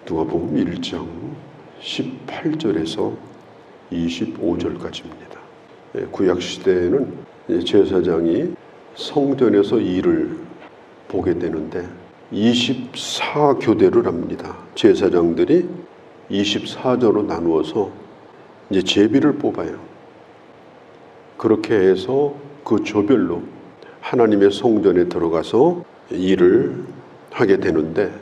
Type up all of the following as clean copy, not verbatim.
누가복음 1장 18절에서 25절까지입니다. 구약 시대에는 제사장이 성전에서 일을 보게 되는데 24교대를 합니다. 제사장들이 24조로 나누어서 이제 제비를 뽑아요. 그렇게 해서 그 조별로 하나님의 성전에 들어가서 일을 하게 되는데,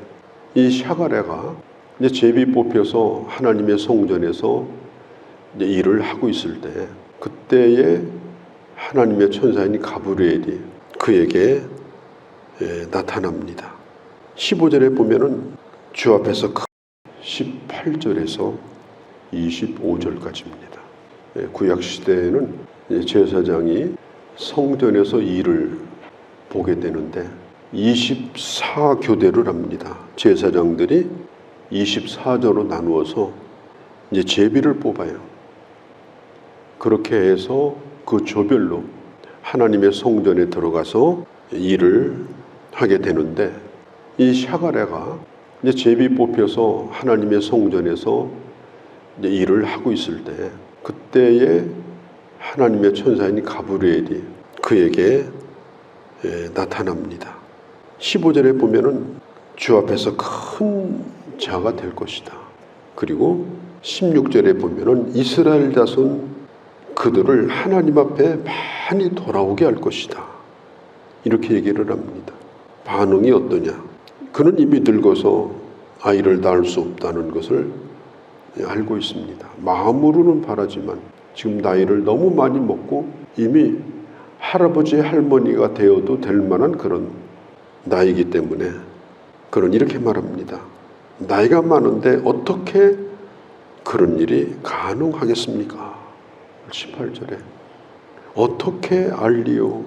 이 샤가랴가 이제 제비 뽑혀서 하나님의 성전에서 이제 일을 하고 있을 때, 그때에 하나님의 천사인 가브리엘이 그에게 나타납니다. 15절에 보면은 주 앞에서 18절에서 25절까지입니다. 구약 시대에는 제사장이 성전에서 일을 보게 되는데 24교대를 합니다. 제사장들이 24조로 나누어서 이제 제비를 뽑아요. 그렇게 해서 그 조별로 하나님의 성전에 들어가서 일을 하게 되는데, 이 샤가랴가 이제 제비 뽑혀서 하나님의 성전에서 이제 일을 하고 있을 때, 그때에 하나님의 천사인 가브리엘이 그에게 나타납니다. 15절에 보면은 주 앞에서 큰 자가 될 것이다. 그리고 16절에 보면은 이스라엘 자손 그들을 하나님 앞에 많이 돌아오게 할 것이다. 이렇게 얘기를 합니다. 반응이 어떠냐? 그는 이미 늙어서 아이를 낳을 수 없다는 것을 알고 있습니다. 마음으로는 바라지만 지금 나이를 너무 많이 먹고 이미 할아버지 할머니가 되어도 될 만한 그런 나이기 때문에 그는 이렇게 말합니다. 나이가 많은데 어떻게 그런 일이 가능하겠습니까? 18절에 어떻게 알리오?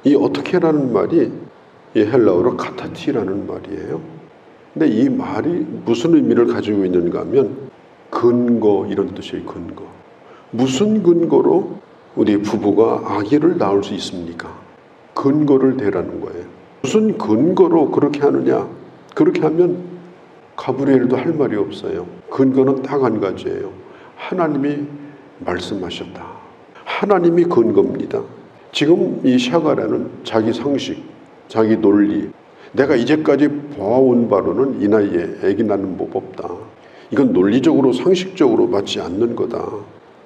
이 어떻게라는 말이 이 헬라어로 카타티라는 말이에요. 근데 이 말이 무슨 의미를 가지고 있는가 하면 근거, 이런 뜻이에요. 근거. 무슨 근거로 우리 부부가 아기를 낳을 수 있습니까? 근거를 대라는 거예요. 무슨 근거로 그렇게 하느냐? 그렇게 하면 가브리엘도 할 말이 없어요. 근거는 딱 한 가지예요. 하나님이 말씀하셨다. 하나님이 근거입니다. 지금 이 샤가랴는 자기 상식, 자기 논리, 내가 이제까지 보아온 바로는 이 나이에 아기 낳는 법 없다. 이건 논리적으로 상식적으로 맞지 않는 거다.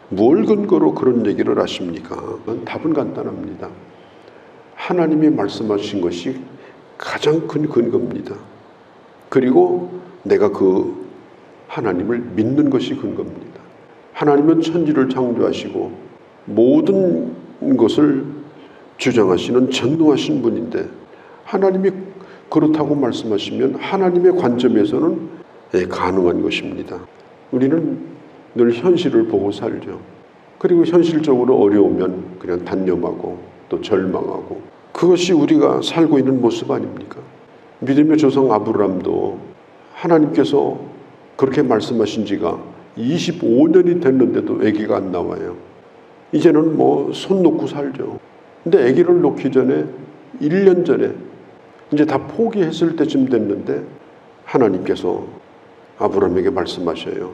뭘 근거로 그런 얘기를 하십니까? 답은 간단합니다. 하나님이 말씀하신 것이 가장 큰 근거입니다. 그리고 내가 그 하나님을 믿는 것이 근거입니다. 하나님은 천지를 창조하시고 모든 것을 주장하시는 전능하신 분인데, 하나님이 그렇다고 말씀하시면 하나님의 관점에서는 가능한 것입니다. 우리는 늘 현실을 보고 살죠. 그리고 현실적으로 어려우면 그냥 단념하고 또 절망하고, 그것이 우리가 살고 있는 모습 아닙니까? 믿음의 조상 아브라함도 하나님께서 그렇게 말씀하신 지가 25년이 됐는데도 아기가 안 나와요. 이제는 뭐 손 놓고 살죠. 근데 아기를 놓기 전에 1년 전에 이제 다 포기했을 때쯤 됐는데 하나님께서 아브라함에게 말씀하셔요.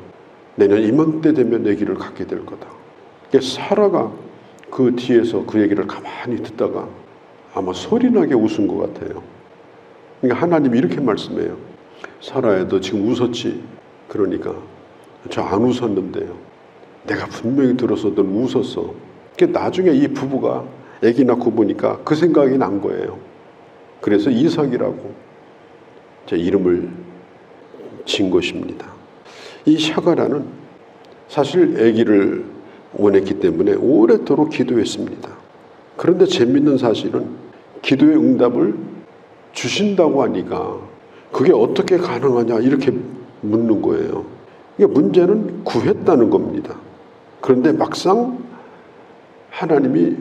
내년 이맘때 되면 아기를 갖게 될 거다. 사라가 그 뒤에서 그 얘기를 가만히 듣다가 아마 소리나게 웃은 것 같아요. 그러니까 하나님이 이렇게 말씀해요. 사라야, 너 지금 웃었지? 그러니까 저 안 웃었는데요. 내가 분명히 들어서 넌 웃었어. 나중에 이 부부가 아기 낳고 보니까 그 생각이 난 거예요. 그래서 이삭이라고 제 이름을 진 것입니다. 이 샤가랴는 사실 아기를 원했기 때문에 오래도록 기도했습니다. 그런데 재밌는 사실은 기도의 응답을 주신다고 하니까 그게 어떻게 가능하냐 이렇게 묻는 거예요. 그러니까 문제는 구했다는 겁니다. 그런데 막상 하나님이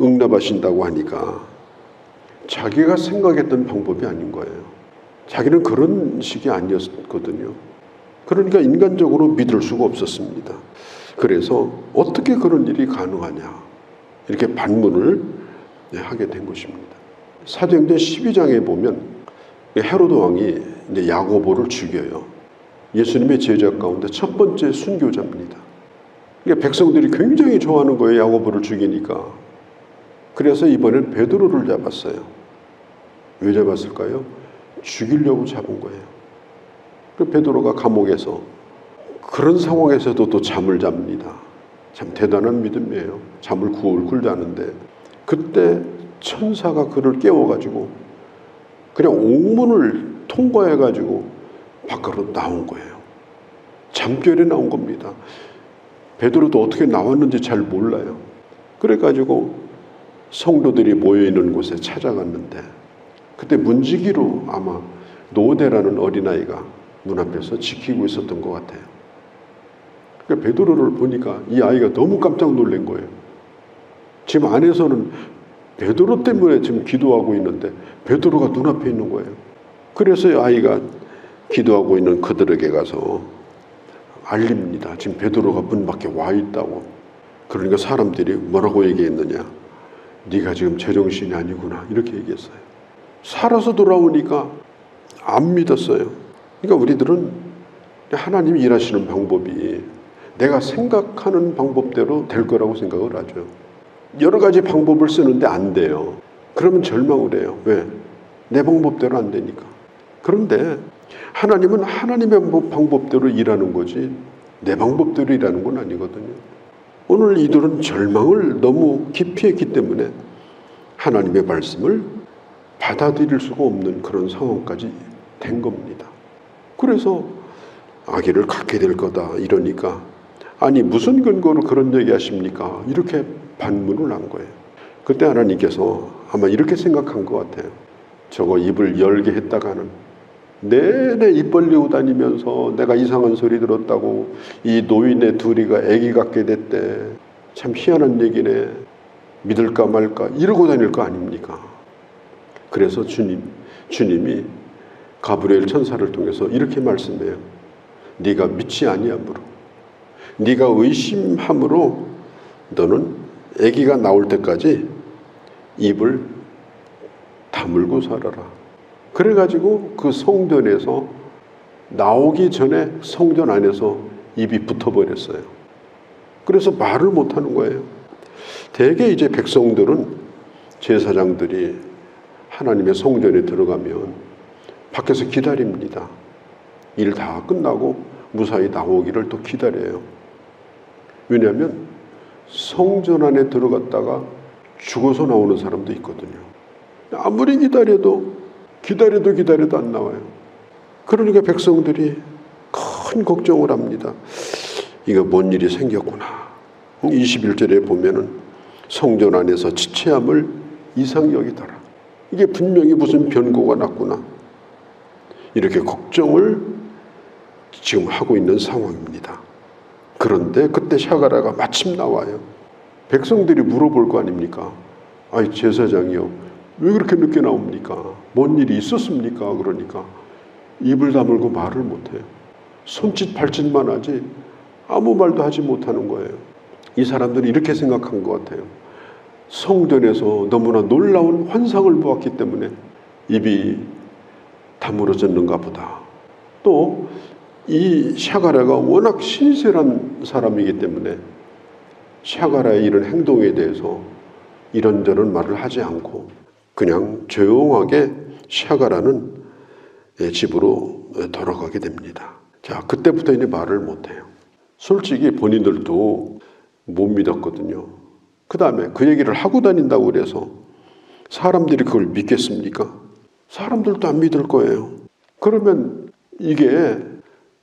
응답하신다고 하니까 자기가 생각했던 방법이 아닌 거예요. 자기는 그런 식이 아니었거든요. 그러니까 인간적으로 믿을 수가 없었습니다. 그래서 어떻게 그런 일이 가능하냐 이렇게 반문을 하게 된 것입니다. 사도행전 12장에 보면 헤로드 왕이 이제 야고보를 죽여요. 예수님의 제자 가운데 첫 번째 순교자입니다. 그러니까 백성들이 굉장히 좋아하는 거예요. 야고보를 죽이니까. 그래서 이번엔 베드로를 잡았어요. 왜 잡았을까요? 죽이려고 잡은 거예요. 그 베드로가 감옥에서 그런 상황에서도 또 잠을 잡니다. 참 대단한 믿음이에요. 잠을 굴굴 자는데 그때 천사가 그를 깨워가지고 그냥 옥문을 통과해가지고 밖으로 나온 거예요. 잠결에 나온 겁니다. 베드로도 어떻게 나왔는지 잘 몰라요. 그래가지고 성도들이 모여있는 곳에 찾아갔는데 그때 문지기로 아마 노대라는 어린아이가 문 앞에서 지키고 있었던 것 같아요. 그러니까 베드로를 보니까 이 아이가 너무 깜짝 놀란 거예요. 지금 안에서는 베드로 때문에 지금 기도하고 있는데 베드로가 눈앞에 있는 거예요. 그래서 이 아이가 기도하고 있는 그들에게 가서 알립니다. 지금 베드로가 문 밖에 와 있다고. 그러니까 사람들이 뭐라고 얘기했느냐. 네가 지금 제정신이 아니구나. 이렇게 얘기했어요. 살아서 돌아오니까 안 믿었어요. 그러니까 우리들은 하나님이 일하시는 방법이 내가 생각하는 방법대로 될 거라고 생각을 하죠. 여러 가지 방법을 쓰는데 안 돼요. 그러면 절망을 해요. 왜? 내 방법대로 안 되니까. 그런데 하나님은 하나님의 방법대로 일하는 거지 내 방법대로 일하는 건 아니거든요. 오늘 이들은 절망을 너무 깊이 했기 때문에 하나님의 말씀을 받아들일 수가 없는 그런 상황까지 된 겁니다. 그래서 아기를 갖게 될 거다 이러니까 아니 무슨 근거로 그런 얘기 하십니까? 이렇게 반문을 한 거예요. 그때 하나님께서 아마 이렇게 생각한 것 같아요. 저거 입을 열게 했다가는 내내 입 벌리고 다니면서 내가 이상한 소리 들었다고 이 노인의 둘이가 아기 갖게 됐대. 참 희한한 얘기네. 믿을까 말까 이러고 다닐 거 아닙니까? 그래서 주님이 가브리엘 천사를 통해서 이렇게 말씀해요. 네가 믿지 아니함으로 네가 의심함으로 너는 아기가 나올 때까지 입을 다물고 살아라. 그래가지고 그 성전에서 나오기 전에 성전 안에서 입이 붙어버렸어요. 그래서 말을 못하는 거예요. 대개 이제 백성들은 제사장들이 하나님의 성전에 들어가면 밖에서 기다립니다. 일 다 끝나고 무사히 나오기를 또 기다려요. 왜냐하면 성전 안에 들어갔다가 죽어서 나오는 사람도 있거든요. 아무리 기다려도 안 나와요. 그러니까 백성들이 큰 걱정을 합니다. 이거 뭔 일이 생겼구나. 21절에 보면은 성전 안에서 지체함을 이상히 여기더라. 이게 분명히 무슨 변고가 났구나. 이렇게 걱정을 지금 하고 있는 상황입니다. 그런데 그때 샤가라가 마침 나와요. 백성들이 물어볼 거 아닙니까? 아이 제사장이요. 왜 그렇게 늦게 나옵니까? 뭔 일이 있었습니까? 그러니까 입을 다물고 말을 못해요. 손짓 발짓만 하지 아무 말도 하지 못하는 거예요. 이 사람들이 이렇게 생각한 것 같아요. 성전에서 너무나 놀라운 환상을 보았기 때문에 입이 다물어졌는가 보다. 또 이 샤가라가 워낙 신실한 사람이기 때문에 샤가라의 이런 행동에 대해서 이런저런 말을 하지 않고 그냥 조용하게 샤가라는 집으로 돌아가게 됩니다. 자, 그때부터 이제 말을 못해요. 솔직히 본인들도 못 믿었거든요. 그 다음에 그 얘기를 하고 다닌다고 그래서 사람들이 그걸 믿겠습니까? 사람들도 안 믿을 거예요. 그러면 이게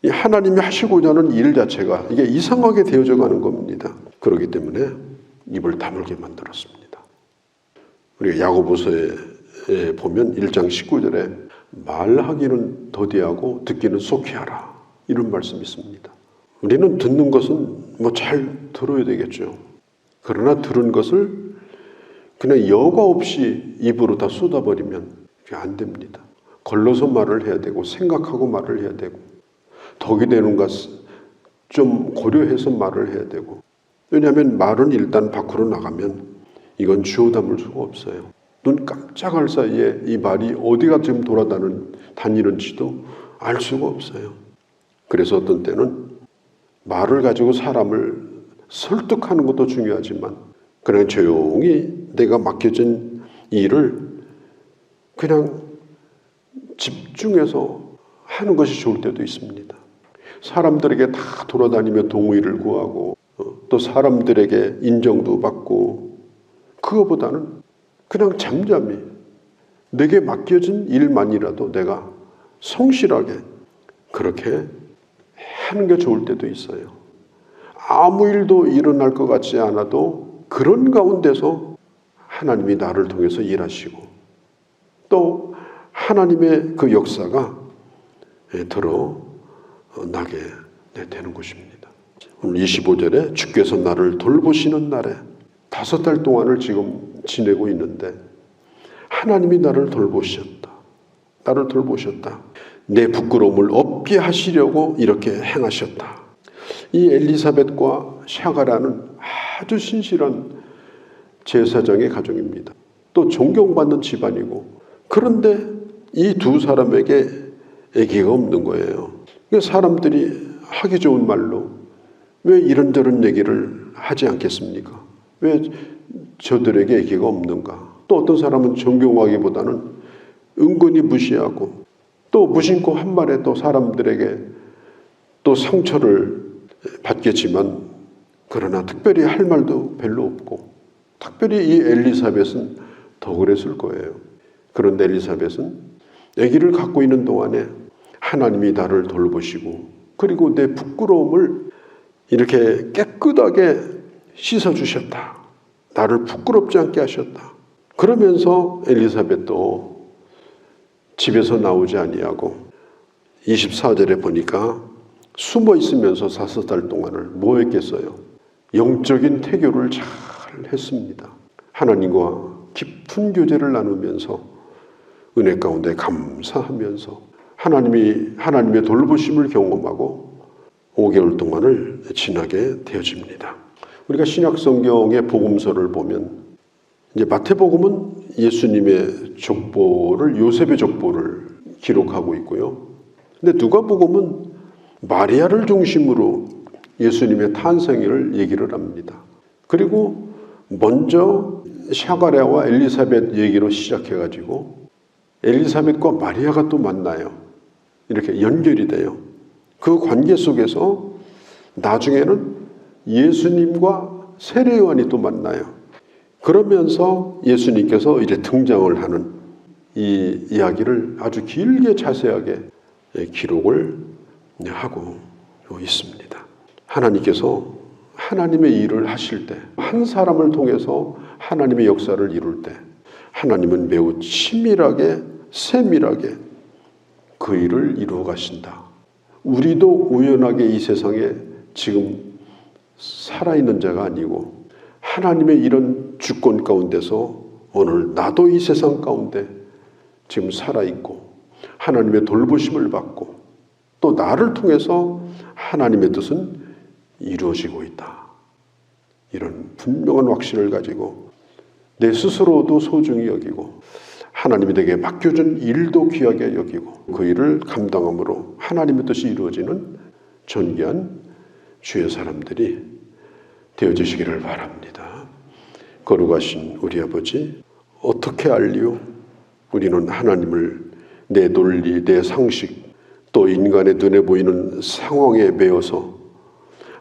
하나님이 하시고자 하는 일 자체가 이게 이상하게 되어져 가는 겁니다. 그렇기 때문에 입을 다물게 만들었습니다. 우리가 야고보서에 보면 1장 19절에 말하기는 더디하고 듣기는 속히 하라. 이런 말씀이 있습니다. 우리는 듣는 것은 뭐 잘 들어야 되겠죠. 그러나 들은 것을 그냥 여과 없이 입으로 다 쏟아버리면 안 됩니다. 걸러서 말을 해야 되고 생각하고 말을 해야 되고 덕이 되는 것을 좀 고려해서 말을 해야 되고 왜냐하면 말은 일단 밖으로 나가면 이건 주워 담을 수가 없어요. 눈 깜짝할 사이에 이 말이 어디가 지금 다니는지도 알 수가 없어요. 그래서 어떤 때는 말을 가지고 사람을 설득하는 것도 중요하지만 그냥 조용히 내가 맡겨진 일을 그냥 집중해서 하는 것이 좋을 때도 있습니다. 사람들에게 다 돌아다니며 동의를 구하고 또 사람들에게 인정도 받고 그거보다는 그냥 잠잠히 내게 맡겨진 일만이라도 내가 성실하게 그렇게 하는 게 좋을 때도 있어요. 아무 일도 일어날 것 같지 않아도 그런 가운데서 하나님이 나를 통해서 일하시고 또 하나님의 그 역사가 드러나게 되는 것입니다. 오늘 25절에 주께서 나를 돌보시는 날에 5달 동안을 지금 지내고 있는데 하나님이 나를 돌보셨다. 나를 돌보셨다. 내 부끄러움을 없게 하시려고 이렇게 행하셨다. 이 엘리사벳과 샤가라는 아주 신실한 제사장의 가정입니다. 또 존경받는 집안이고 그런데 이 두 사람에게 아기가 없는 거예요. 그러니까 사람들이 하기 좋은 말로 왜 이런저런 얘기를 하지 않겠습니까? 왜 저들에게 아기가 없는가? 또 어떤 사람은 존경하기보다는 은근히 무시하고 또 무심코 한 말에 또 사람들에게 또 상처를 받겠지만 그러나 특별히 할 말도 별로 없고 특별히 이 엘리사벳은 더 그랬을 거예요. 그런데 엘리사벳은 아기를 갖고 있는 동안에 하나님이 나를 돌보시고 그리고 내 부끄러움을 이렇게 깨끗하게 씻어주셨다. 나를 부끄럽지 않게 하셨다. 그러면서 엘리사벳도 집에서 나오지 아니하고 24절에 보니까 숨어 있으면서 5달 동안을 뭐 했겠어요? 영적인 태교를 잘 했습니다. 하나님과 깊은 교제를 나누면서 은혜 가운데 감사하면서 하나님의 돌보심을 경험하고 5개월 동안을 지나게 되어집니다. 우리가 신약 성경의 복음서를 보면 이제 마태복음은 예수님의 족보를 요셉의 족보를 기록하고 있고요. 근데 누가복음은 마리아를 중심으로 예수님의 탄생일을 얘기를 합니다. 그리고 먼저 샤가랴와 엘리사벳 얘기로 시작해가지고 엘리사벳과 마리아가 또 만나요. 이렇게 연결이 돼요. 그 관계 속에서 나중에는 예수님과 세례요한이 또 만나요. 그러면서 예수님께서 이제 등장을 하는 이 이야기를 아주 길게 자세하게 기록을 하고 있습니다. 하나님께서 하나님의 일을 하실 때, 한 사람을 통해서 하나님의 역사를 이룰 때 하나님은 매우 치밀하게 세밀하게 그 일을 이루어 가신다. 우리도 우연하게 이 세상에 지금 살아있는 자가 아니고 하나님의 이런 주권 가운데서 오늘 나도 이 세상 가운데 지금 살아있고 하나님의 돌보심을 받고 또 나를 통해서 하나님의 뜻은 이루어지고 있다. 이런 분명한 확신을 가지고 내 스스로도 소중히 여기고 하나님이 내게 맡겨준 일도 귀하게 여기고 그 일을 감당함으로 하나님의 뜻이 이루어지는 존귀한 주의 사람들이 되어주시기를 바랍니다. 거룩하신 우리 아버지, 어떻게 알리오? 우리는 하나님을 내 논리, 내 상식, 또 인간의 눈에 보이는 상황에 매여서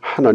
하나님